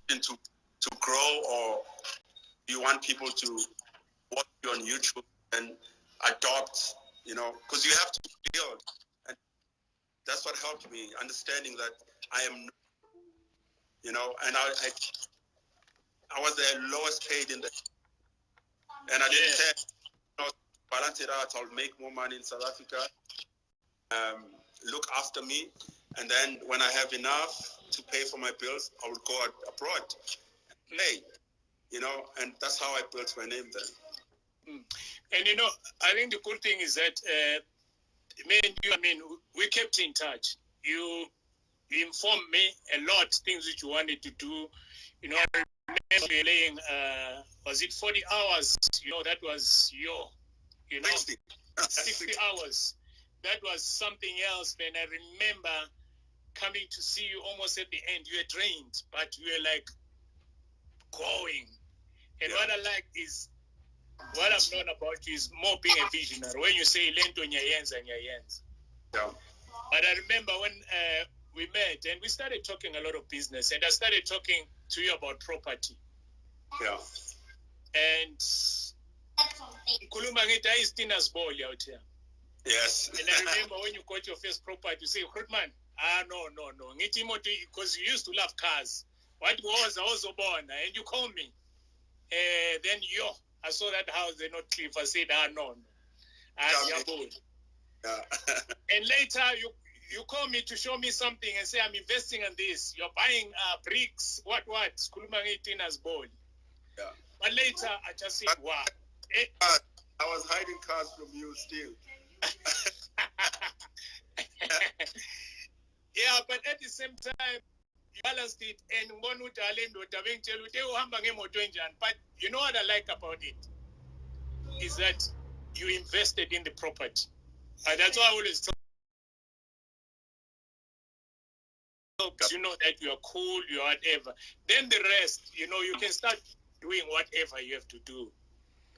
to grow, or you want people to watch you on YouTube and adopt, because you have to build. And that's what helped me, understanding that I am, and I was the lowest paid in the, and I didn't care, balance it out. I'll make more money in South Africa, look after me, and then when I have enough to pay for my bills, I would go abroad and play, and that's how I built my name then. And I think the cool thing is that me and you, we kept in touch. You informed me a lot things which you wanted to do. I remember laying, was it 40 hours? That was 60 hours. That was something else, man. I remember coming to see you almost at the end. You were drained, but you were like going. And what I like is, what I've known about you is more being a visionary. When you say lento nyayenza. Yeah. But I remember when we met and we started talking a lot of business, and I started talking to you about property. Yeah. And Kuluma ngita is Tina's boy out here. Yes. And I remember when you got your first property, you say, Grootman, no. Because you used to love cars. What was I also born? And you called me. Then I saw that house, they're not clean. I said, no. Yeah. And later you call me to show me something and say, I'm investing in this. You're buying bricks. What? Kuluma Tina's boy. Yeah. But later I just said, wow. I was hiding cars from you still. Yeah, but at the same time, you balanced it and one would but you know what I like about it is that you invested in the property. And that's why I always tell that you are cool, you are whatever. Then the rest, you can start doing whatever you have to do.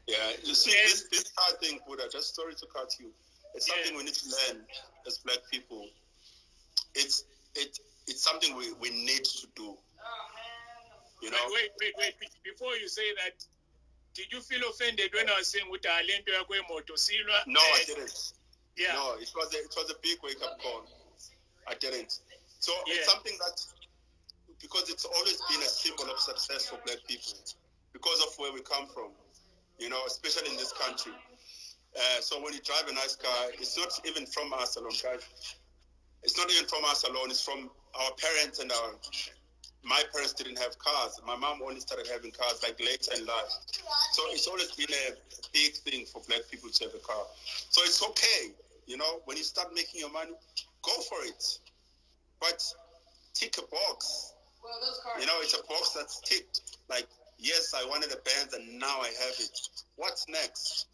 Yeah, you see, this hard thing, Buddha, just sorry to cut you. It's something we need to learn as Black people. It's something we need to do. Wait. Before you say that, did you feel offended when I was saying with Alento Moto Silva? No, I didn't. Yeah. No, it was a big wake up call. I didn't. So it's something that, because it's always been a symbol of success for Black people, because of where we come from, especially in this country. So when you drive a nice car, it's not even from us alone, guys. It's not even from us alone. It's from our parents and my parents didn't have cars. My mom only started having cars like later in life. So it's always been a big thing for Black people to have a car. So it's okay, when you start making your money, go for it. But tick a box. Well, those cars, it's a box that's ticked. Like, yes, I wanted a Benz and now I have it. What's next?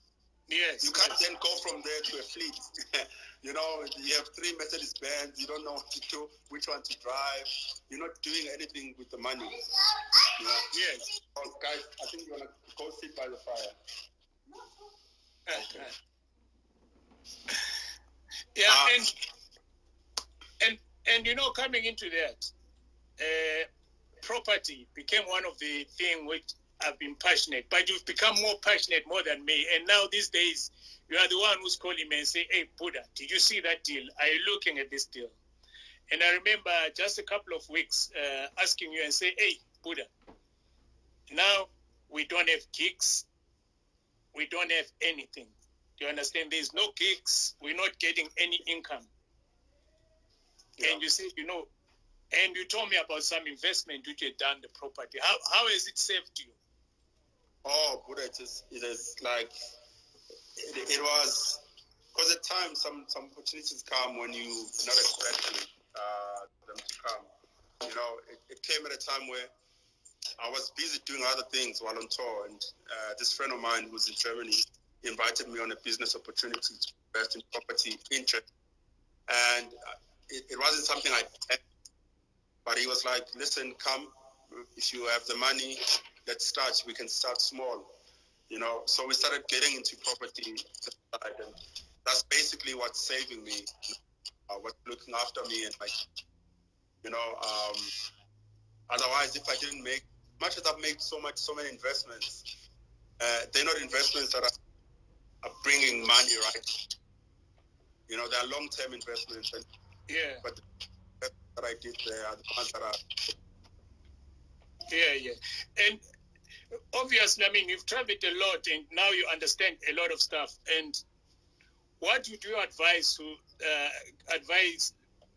Yes. You can't then go from there to a fleet. You have 3 Mercedes Benz. You don't know what to do, which one to drive. You're not doing anything with the money. Yes. Oh, guys, I think you want to go sit by the fire. Okay. Yeah, and coming into that, property became one of the things which I've been passionate, but you've become more passionate more than me. And now these days, you are the one who's calling me and say, hey, Buddha, did you see that deal? Are you looking at this deal? And I remember just a couple of weeks asking you and say, hey, Buddha, now we don't have gigs. We don't have anything. Do you understand? There's no gigs. We're not getting any income. Yeah. And you said, and you told me about some investment which you had done the property. How has it saved you? Oh, Buddha, it is like, it was, because at times some opportunities come when you not expecting them to come. It came at a time where I was busy doing other things while on tour, and this friend of mine who's in Germany invited me on a business opportunity to invest in property interest. And it wasn't something I had, but he was like, listen, come, if you have the money, let's start. We can start small, So we started getting into property, and that's basically what's saving me, what's looking after me, and Otherwise, if I didn't make, much as I've made so many investments, they're not investments that are bringing money, right? You know, they are long-term investments. But the that I did there are the ones that are. And obviously, I mean, you've traveled a lot, and now you understand a lot of stuff. And what would you advise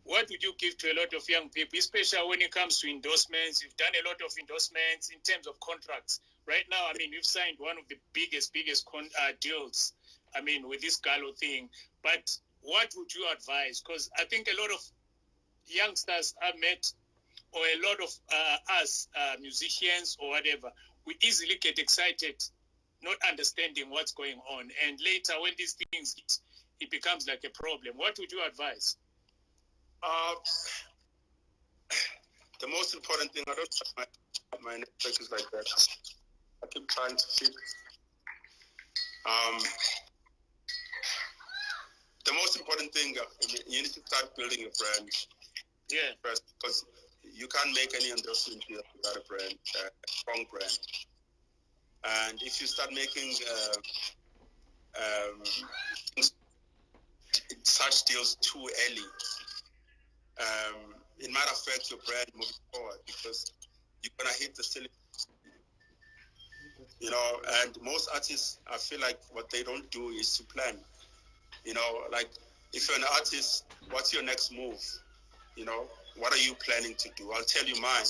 what would you give to a lot of young people, especially when it comes to endorsements? You've done a lot of endorsements in terms of contracts. Right now, I mean, you've signed one of the biggest deals, I mean, with this Gallo thing. But what would you advise? Because I think a lot of youngsters I've met, or a lot of us musicians or whatever, we easily get excited, not understanding what's going on. And later, when these things hit, it becomes like a problem. What would you advise? The most important thing, I don't try my network is like that. I keep trying to fix. The most important thing, you need to start building your brand. First, because you can't make any endorsement without a brand, a strong brand. And if you start making such deals too early, it might affect your brand moving forward, because you're gonna hit the ceiling. You know, and most artists, I feel like what they don't do is to plan. You know, like if you're an artist, what's your next move? You know, what are you planning to do? I'll tell you mine.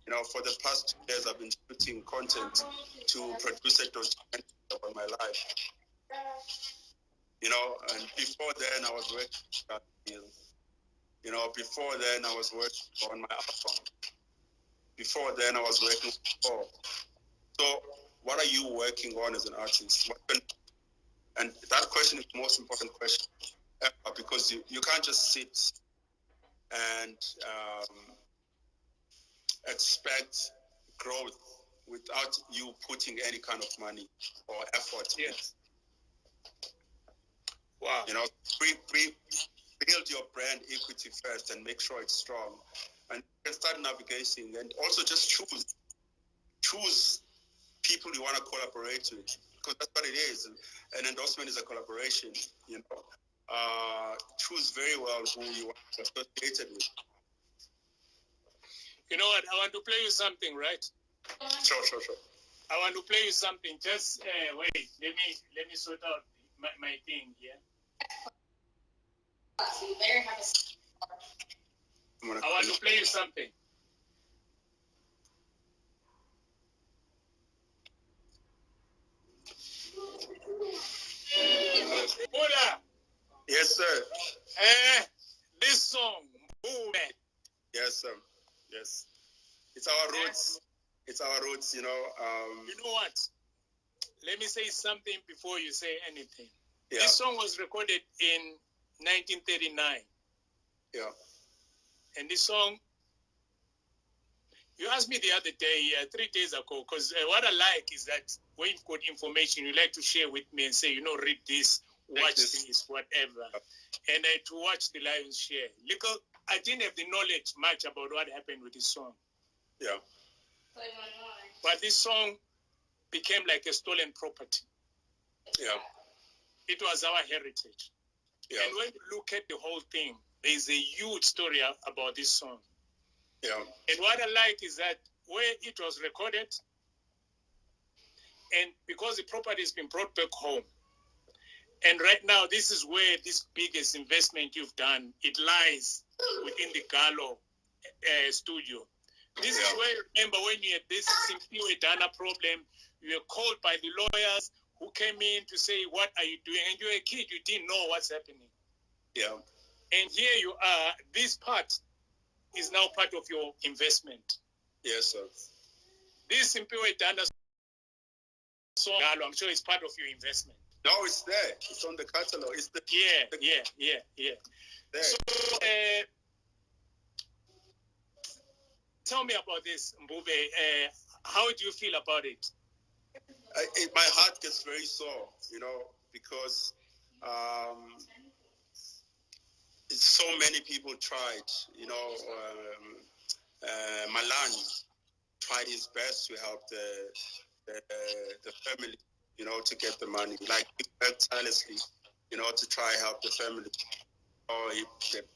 You know, for the past 2 years, I've been shooting content to produce a documentary about my life. You know, and before then, I was working on deals. You know, before then, I was working on my album. Before then, I was working for. So, what are you working on as an artist? And that question is the most important question ever, because you can't just sit and expect growth without you putting any kind of money or effort. Yes. Wow. You know, build your brand equity first and make sure it's strong. And you can start navigating, and also just choose people you want to collaborate with, because that's what it is. An endorsement is a collaboration, you know. Choose very well who you want to associate with. You know what? I want to play you something, right? Sure. I want to play you something. Just wait. Let me sort out my thing here. So you better have I want to play you something. Buddha. Yes, sir. This song, Movement. Yes, sir. Yes. It's our roots. It's our roots, you know. You know what? Let me say something before you say anything. Yeah. This song was recorded in 1939. Yeah. And this song, you asked me the other day, 3 days ago, because what I like is that when you've got information, you like to share with me and say, you know, read this, watch this, whatever. And to watch the Lions share. Look, I didn't have the knowledge much about what happened with this song. Yeah. But this song became like a stolen property. Yeah. It was our heritage. Yeah. And when you look at the whole thing, there's a huge story about this song. Yeah. And what I like is that where it was recorded, and because the property has been brought back home, and right now this is where this biggest investment you've done, it lies within the Gallo studio. This is where, remember, when you had this Simpiwe Dana problem, you were called by the lawyers who came in to say, what are you doing? And you're a kid, you didn't know what's happening. Yeah. And here you are, this part is now part of your investment. Yes, sir. This Simpiwe Dana song, I'm sure it's part of your investment. No, it's there. It's on the catalog. It's the Yeah. There. So, tell me about this, Mbube. How do you feel about it? My heart gets very sore, you know, because so many people tried, you know, Malan tried his best to help the family, to get the money. Like, he worked tirelessly, to try help the family. Or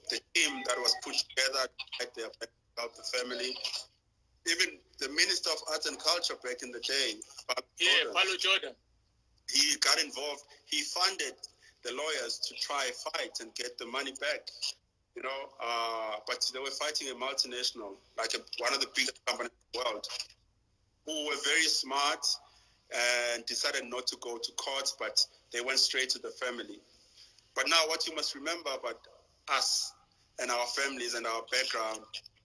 the team that was put together to help the family. Even the Minister of Arts and Culture back in the day, Paulo Jordan, he got involved. He funded the lawyers to try fight and get the money back. But they were fighting a multinational, like one of the biggest companies in the world, who were very smart and decided not to go to court, but they went straight to the family. But now what you must remember about us and our families and our background,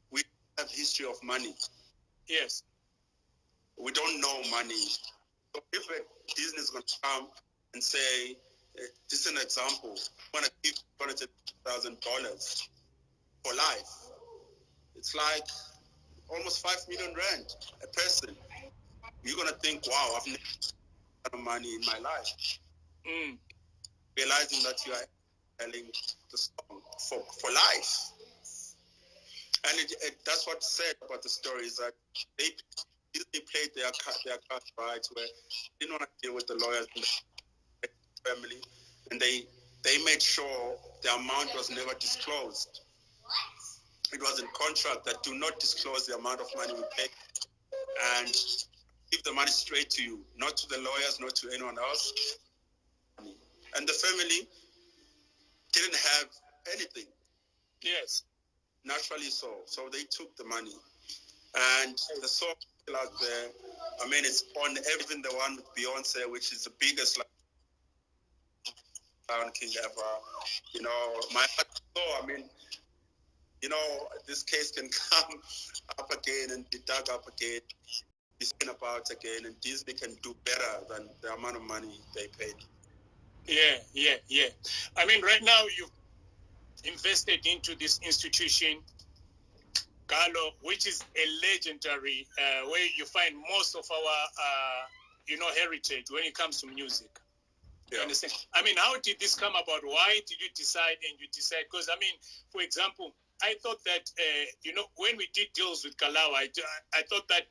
we have history of money. Yes. We don't know money. So if a Disney is going to come and say, this is an example, I'm going to give $200,000 for life, it's like almost 5 million rand a person. You're going to think, wow, I've never had money in my life. Realizing that you are telling the song for life. And that's what's said about the story, is that they played their cards right, where they didn't want to deal with the lawyers and the family, and they made sure the amount was never disclosed. It was in contract that do not disclose the amount of money we pay, and give the money straight to you, not to the lawyers, not to anyone else. And the family didn't have anything. Yes. Naturally so. So they took the money. And the song out there, I mean, it's on even the one with Beyonce, which is the biggest Lion King ever. My heart, I mean, this case can come up again and be dug up again, be spoken about again, and Disney can do better than the amount of money they paid. Yeah. I mean, right now you've invested into this institution, Gallo, which is a legendary, where you find most of our, heritage when it comes to music. Yeah. You understand? I mean, how did this come about? Why did you decide? Because, I mean, for example, I thought that, when we did deals with Kalau, I thought that,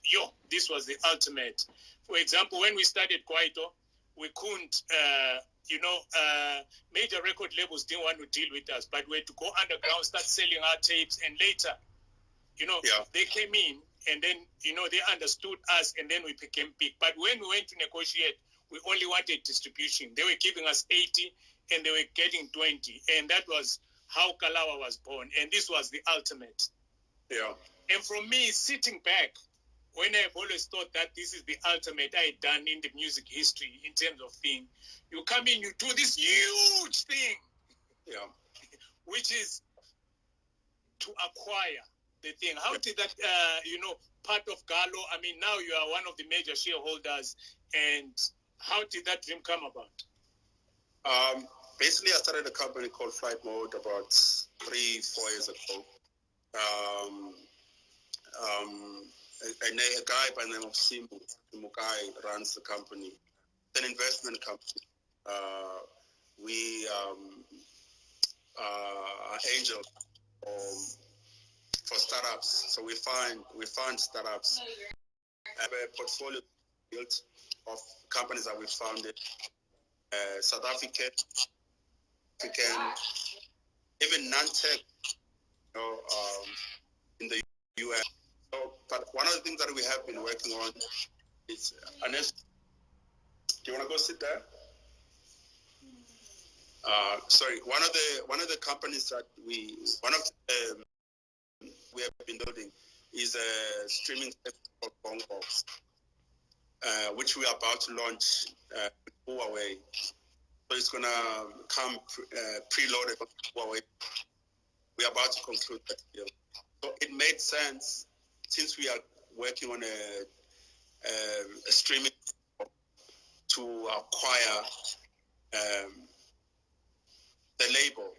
this was the ultimate. For example, when we started Kwaito, we couldn't, major record labels didn't want to deal with us, but we had to go underground, start selling our tapes, and later, they came in, and then, they understood us, and then we became big. But when we went to negotiate, we only wanted distribution. They were giving us 80, and they were getting 20, and that was how Kalawa was born, and this was the ultimate. Yeah. And from me, sitting back, when I've always thought that this is the ultimate I had done in the music history in terms of thing, you come in, you do this huge thing, which is to acquire the thing. How did that, part of Gallo, I mean, now you are one of the major shareholders, and how did that dream come about? Basically, I started a company called Flight Mode about 3-4 years ago. A guy by the name of Simu Mukai runs the company. It's an investment company. We are angels for startups. So we find startups. I have a portfolio built of companies that we founded. South African, even non-tech, in the US. So, but one of the things that we have been working on is, do you want to go sit there? Sorry, one of the companies that we have been building is a streaming service called Bongbox, which we are about to launch with Huawei. So it's gonna come preloaded on Huawei. We are about to conclude that deal. So it made sense, since we are working on a streaming, to acquire the label,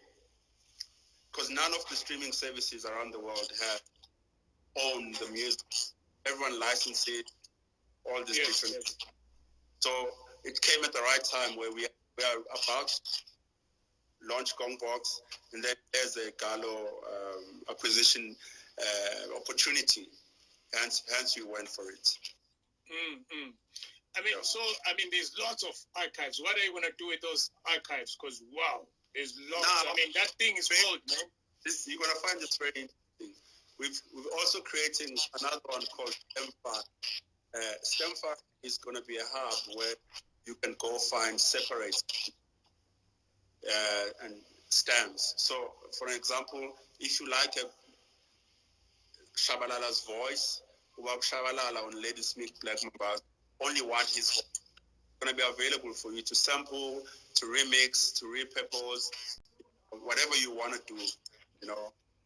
because none of the streaming services around the world have owned the music. Everyone licenses it, all these different. So it came at the right time, where we are about to launch Gongbox, and then there's a Gallo acquisition opportunity. Hence, we went for it. Mm-hmm. I mean, there's lots of archives. What are you going to do with those archives? Because, wow, there's lots. That thing is old, man. You're going to find this very interesting. We've also creating another one called STEMFI. STEMFI is going to be a hub where you can go find separate and stamps. So, for example, if you like a Shabalala's voice, Ubab Shabalala on Ladysmith Black Mamba, only want his voice. It's going to be available for you to sample, to remix, to repurpose, whatever you want to do.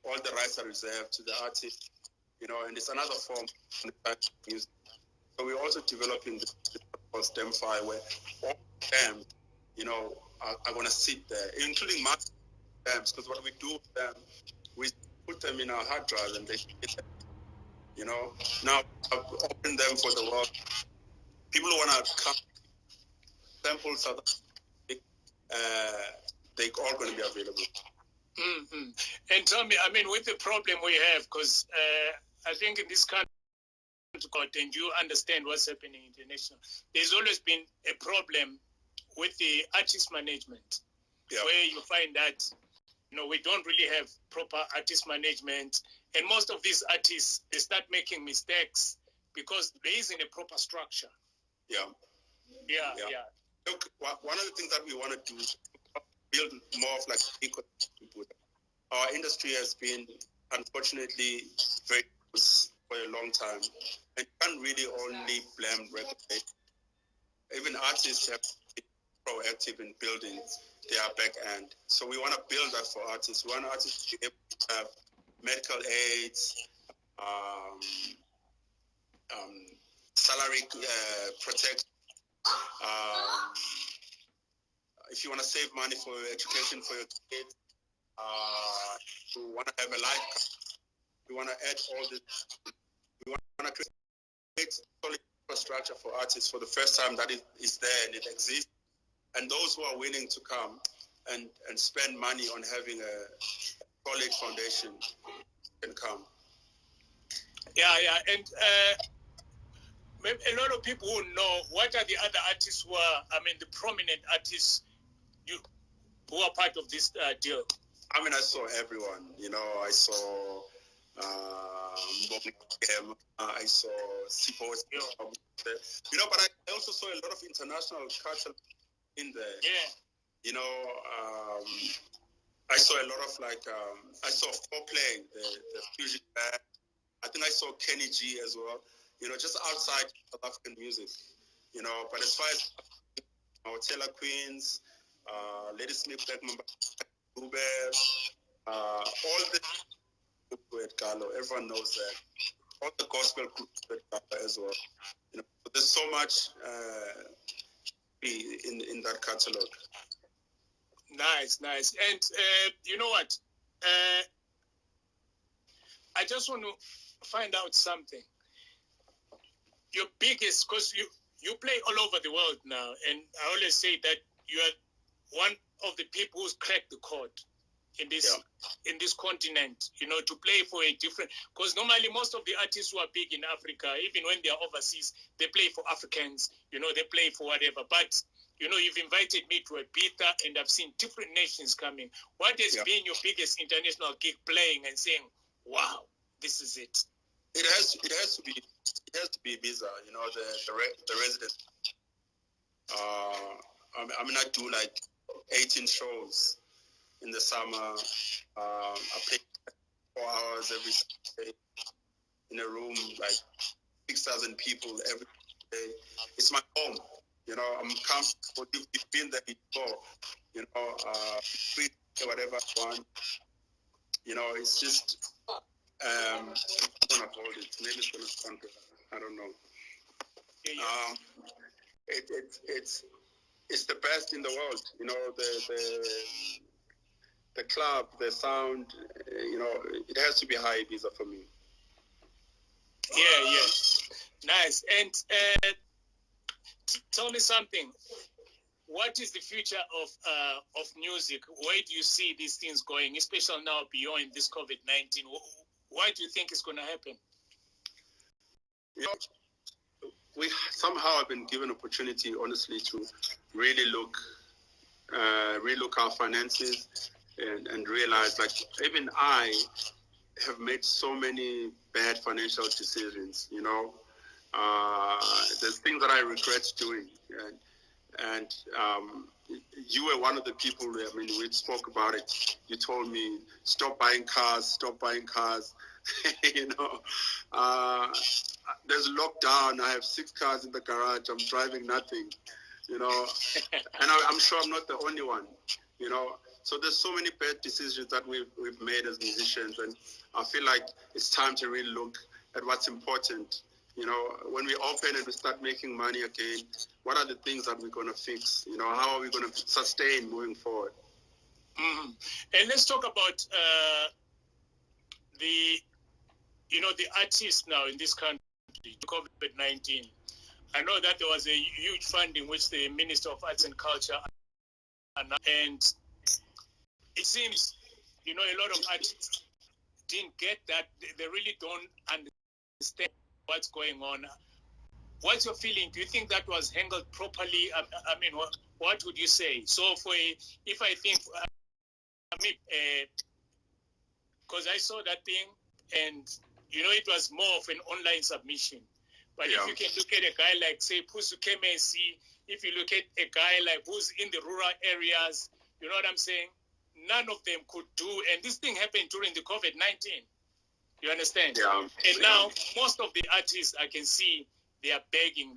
All the rights are reserved to the artist, and it's another form of music. So we're also developing this STEMFI where all stamps, are going to sit there, including my stamps, because what we do with them, we put them in our hard drive and they get them. Now I've opened them for the world. People who want to come sample South Africa, they're all going to be available. Mm-hmm. And tell me, with the problem we have, because I think in this country, and you understand what's happening international, there's always been a problem with the artist management, where you find that, we don't really have proper artist management. And most of these artists, they start making mistakes because there isn't a proper structure. Yeah. Look, one of the things that we want to do is build more of like ecosystem. Our industry has been, unfortunately, very close for a long time. And you can't really only blame record labels. Even artists have been proactive in building their back end. So we want to build that for artists. We want artists to be able to have medical aids, salary protection. If you want to save money for education for your kids, you want to have a life cover. We want to add all this. We want to create solid infrastructure for artists for the first time that it is there and it exists. And those who are willing to come and spend money on having a solid foundation can come. And a lot of people who know, what are the other artists who are, the prominent artists who are part of this deal? I saw everyone. I saw I saw Sipo, but I also saw a lot of international culture in there. Yeah. I saw a lot of I saw Foreplay, the fusion band. I think I saw Kenny G as well. Just outside South African music. But as far as Taylor Queens, Ladysmith Black Mamba, all the groups at Gallo, everyone knows that. All the gospel groups at Gallo as well. There's so much in that catalog. Nice. And you know what? I just want to find out something. Your biggest, because you play all over the world now, and I always say that you are one of the people who's cracked the code in this continent, to play for a different, because normally most of the artists who are big in Africa, even when they are overseas, they play for Africans, they play for whatever. But, you've invited me to Ibiza, and I've seen different nations coming. What has been your biggest international gig playing and saying, wow, this is it? It has to be Ibiza, the resident. I do like 18 shows in the summer. I play 4 hours every day in a room, like 6,000 people every day. It's my home. I'm comfortable. You've been there before. Free whatever I want. It's just I'm gonna hold it. Maybe it's gonna sound good. I don't know. It's the best in the world. The club, the sound. It has to be high Ibiza for me. Yeah. Nice. And tell me something. What is the future of music? Where do you see these things going, especially now beyond this COVID-19? What do you think is going to happen? You know, we somehow have been given opportunity, honestly, to really look our finances and realize, like, even I have made so many bad financial decisions. You know, there's things that I regret doing, and you were one of the people. I mean, we spoke about it. You told me, stop buying cars. You know, there's a lockdown. I have 6 cars in the garage. I'm driving nothing. You know, and I'm sure I'm not the only one. You know, so there's so many bad decisions that we've made as musicians, and I feel like it's time to really look at what's important. You know, when we open and we start making money again, what are the things that we're going to fix? You know, how are we going to sustain moving forward? Mm-hmm. And let's talk about the artists now in this country, COVID-19. I know that there was a huge funding which the Minister of Arts and Culture announced, and it seems, a lot of artists didn't get that. They really don't understand what's going on. What's your feeling? Do you think that was handled properly? I mean, what would you say? So if I think, because I saw that thing, and it was more of an online submission. But if you can look at a guy like, say, Pusu Kemesi, if you look at a guy like who's in the rural areas, you know what I'm saying? None of them could do, and this thing happened during the COVID-19. You understand? Yeah. And now, most of the artists I can see, they are begging.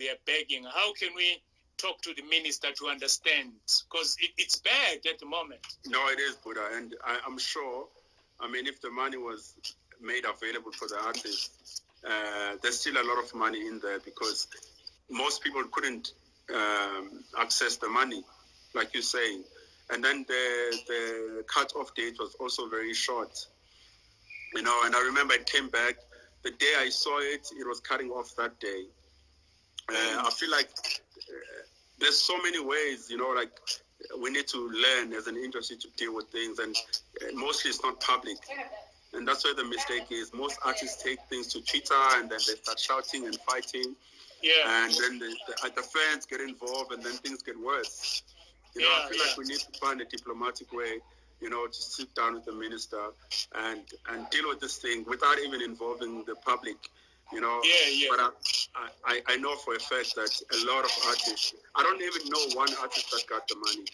How can we talk to the minister to understand? Because it's bad at the moment. No, it is, Buddha. And I'm sure, I mean, if the money was made available for the artists, there's still a lot of money in there because most people couldn't access the money, like you're saying. And then the cut-off date was also very short. You know, and I remember it came back. The day I saw it, it was cutting off that day. I feel like there's so many ways, like we need to learn as an industry to deal with things, and mostly it's not public. And that's where the mistake is. Most artists take things to Twitter and then they start shouting and fighting. Yeah. And then the fans get involved and then things get worse. I feel like we need to find a diplomatic way, to sit down with the minister and deal with this thing without even involving the public, But I know for a fact that a lot of artists, I don't even know one artist that got the money.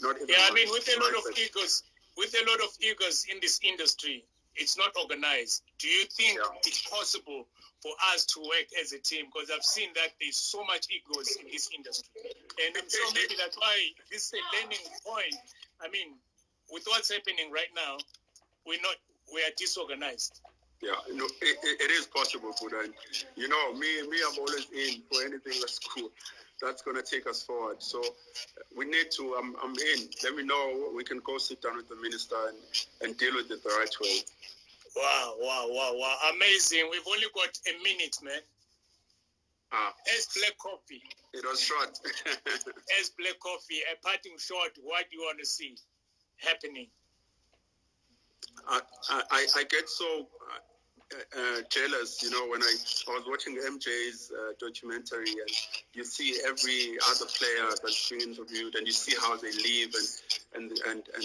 Not even I mean, with a lot of egos in this industry, it's not organized. Do you think it's possible for us to work as a team? Because I've seen that there's so much egos in this industry. And I'm sure maybe that's why this is a learning point. I mean, with what's happening right now, we are disorganized. Yeah, it is possible, Buddha. Me, I'm always in for anything that's cool. That's going to take us forward. So we need to, I'm in. Let me know. We can go sit down with the minister and deal with it the right way. Wow. Amazing. We've only got a minute, man. As BLACKCOFFEE. It was short. As BLACKCOFFEE, a parting shot, what do you want to see happening? I get so jealous, when I was watching MJ's documentary, and you see every other player that's being interviewed, and you see how they live and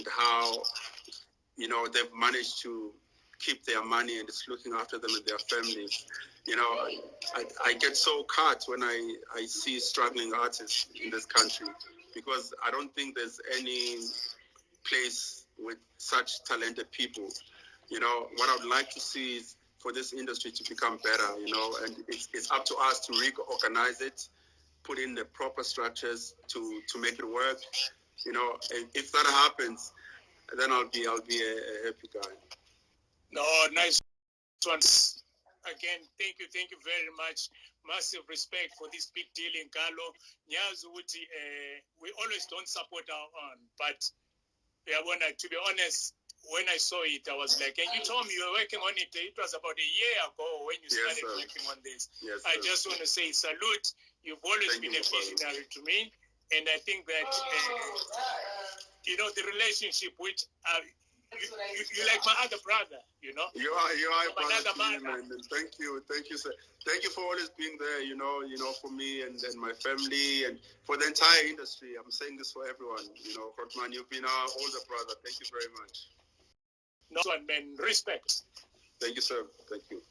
how they've managed to keep their money and it's looking after them and their families. I get so cut when I see struggling artists in this country, because I don't think there's any place with such talented people. What I would like to see is for this industry to become better, and it's up to us to reorganize it, put in the proper structures to make it work. If that happens, then I'll be a happy guy. No, nice one. Again, thank you very much. Massive respect for this big deal in Gallo. We always don't support our own, but to be honest, when I saw it, I was like, and you told me you were working on it. It was about a year ago when you started working on this. Yes, I just want to say salute. You've always been a visionary to me. And I think that, the relationship which You like my other brother, you know. You are a brother another to me, man. And thank you, sir. Thank you for always being there, you know, for me and my family and for the entire industry. I'm saying this for everyone, you know, Rotman, you've been our older brother. Thank you very much. No one, man. Respect. Thank you, sir. Thank you.